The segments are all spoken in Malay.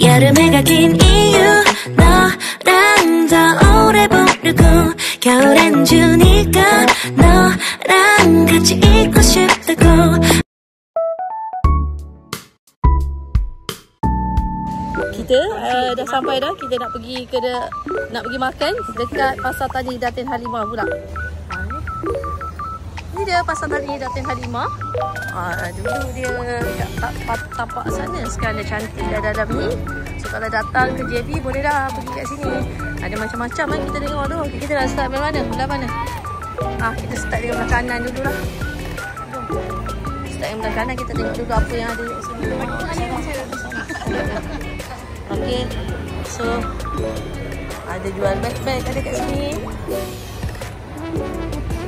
여름해가 긴 이유 너랑 더 오래 보려고 겨울엔 주니까 너랑 같이 있고 싶다고. Kita dah sampai dah. Kita nak pergi makan dekat Pasar Tani Datin Halimah pula. Ni dia Pasar Tani Datin Halimah. Dulu dia kat tapak sana. Sekarang dah cantik dah dalam ni. So kalau datang ke JB boleh dah pergi kat sini. Ada macam-macam kan kita tengok tu. Kita nak start dari mana? Belah mana? Kita start dari belah kanan dulu lah. Start dari belah kanan, kita tengok dulu apa yang ada kat sini. Okay, so ada jual beg-beg ada kat sini.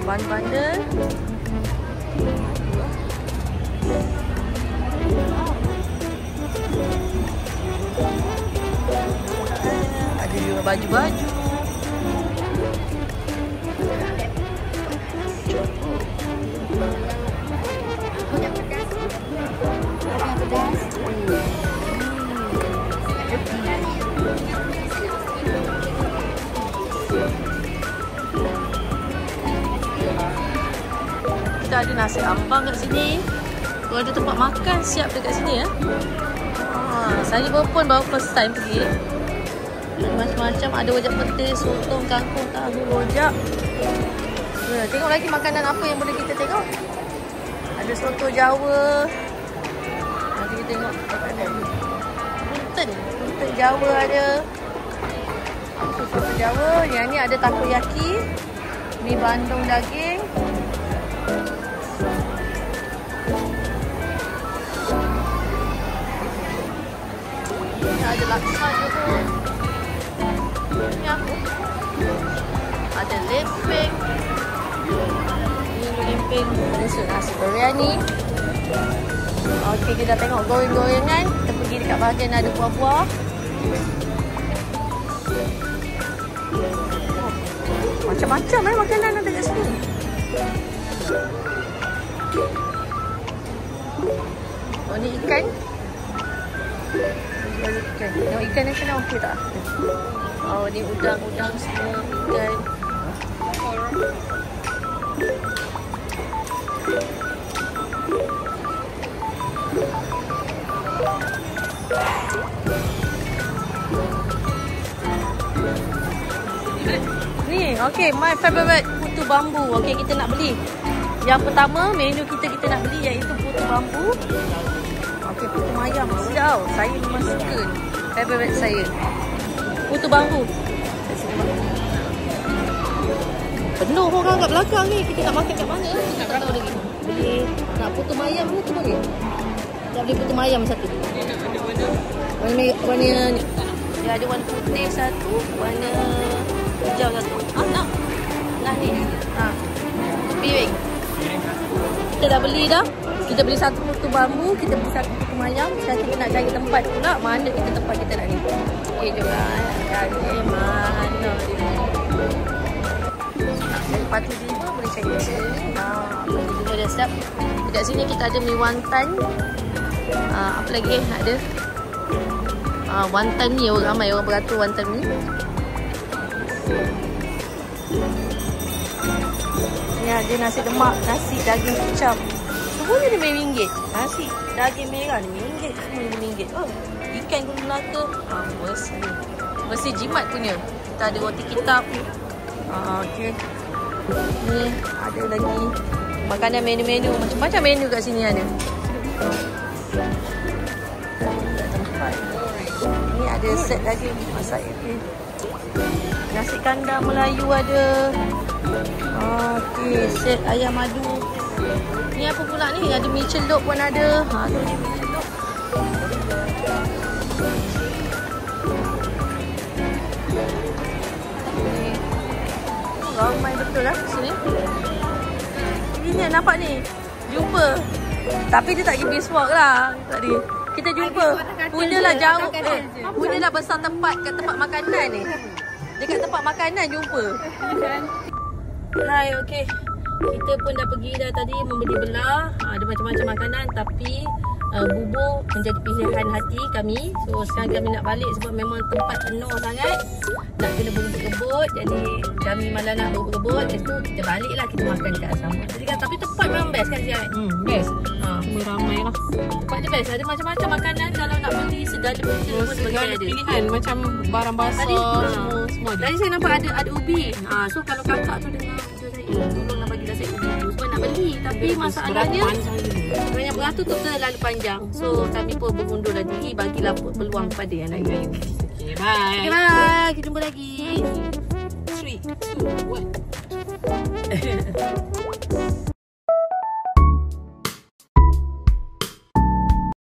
Bandel-bandel. Ada juga baju-baju. Kita ada nasi ambang kat sini. Kalau ada tempat makan siap dekat sini ya. Saya pun baru first time pergi. Macam-macam ada rojak petis, sotong, kangkung, tahu, rojak. Tengok lagi makanan apa yang boleh kita tengok. Ada soto Jawa. Nanti kita tengok makanan ni. Punten Jawa ada. Soto Jawa. Yang ni ada takoyaki. Mi bandung daging. Ni ada laksa juga. Ni apa? Ada lempeng. Ni lempeng. Ada nasi biryani. Okey, kita dah tengok goreng-gorengan. Kita pergi dekat bahagian ada buah-buah. Macam-macam makanan ada kat sini. Ni ikan. Tengok ikan ni kena okey tak? Ni udang-udang semua ikan. Ni, okey, my favorite putu bambu. Okey, kita nak beli. Yang pertama, menu kita nak beli iaitu putu bambu. Okey, putu mayam. Sedap. Saya memang suka. Favorite saya. Putu bambu. Penuh orang kat belakang ni. Kita nak makan kat mana? Kita tak tahu lagi. Beli nak putu mayam tu boleh? Nak beli putu mayam satu. Warna ni. Dia ada warna putih satu, warna hijau satu. Nak. Nah ni. Piring. Kita dah beli dah. Kita beli satu putu bambu, kita beli satu putu mayam. Sekarang kita nak cari tempat pula. Mana kita tempat kita nak ni? Okey, jom lah. Cari mana dia. Lepas tu juga boleh cari kat sini. Semua dah siap. Dekat sini kita ada mi wonton. Apa lagi ada? Wonton ni ramai orang beratur wonton ni. Ni ada nasi lemak, nasi daging kicap. Semuanya RM5. Nasi daging merah RM5. Semua RM5. Ikan gula melaka. Bersih jimat punya. Kita ada roti kitab. Okey. Ni ada lagi makanan menu-menu. Macam-macam menu kat sini ada. Ni ada set lagi masak. Nasi kandar Melayu ada. Okey, set ayam madu. Ni apa pula ni? Ada mi celup pun ada. Tu ni mi celup. Ramai betul lah sini. Ini nampak ni. Jumpa. Tapi dia tak pergi biswalk lah tadi. Kita jumpa. Punyalah jauh. Punyalah besar tempat kat tempat makanan ni. Dekat tempat makanan jumpa. Hai, okey. Kita pun dah pergi dah tadi membeli belah. Ada macam-macam makanan tapi bubur menjadi pilihan hati kami. So sekarang kami nak balik sebab memang tempat penuh sangat, nak kena berebut-rebut. Jadi kami malah nak berebut-rebut. Lepas tu kita balik lah, kita makan dekat asrama. Jadi kan, tapi tempat memang best kan siap? Best. Semua ramai lah. Tempat dia best. Ada macam-macam makanan. Kalau nak beli segala benda pun Segala ada pilihan macam barang basah semua ada. Tadi saya nampak ada ubi. So kalau kakak tu dengar video saya, tolonglah bagilah saya ubi tu sebab nak beli. Tapi masalahnya banyak beratur tu terlalu panjang. So kami pun berundurlah diri, bagilah peluang kepada yang lain. Okay, bye. Okay, bye. Kita jumpa lagi. 3, 2, 1.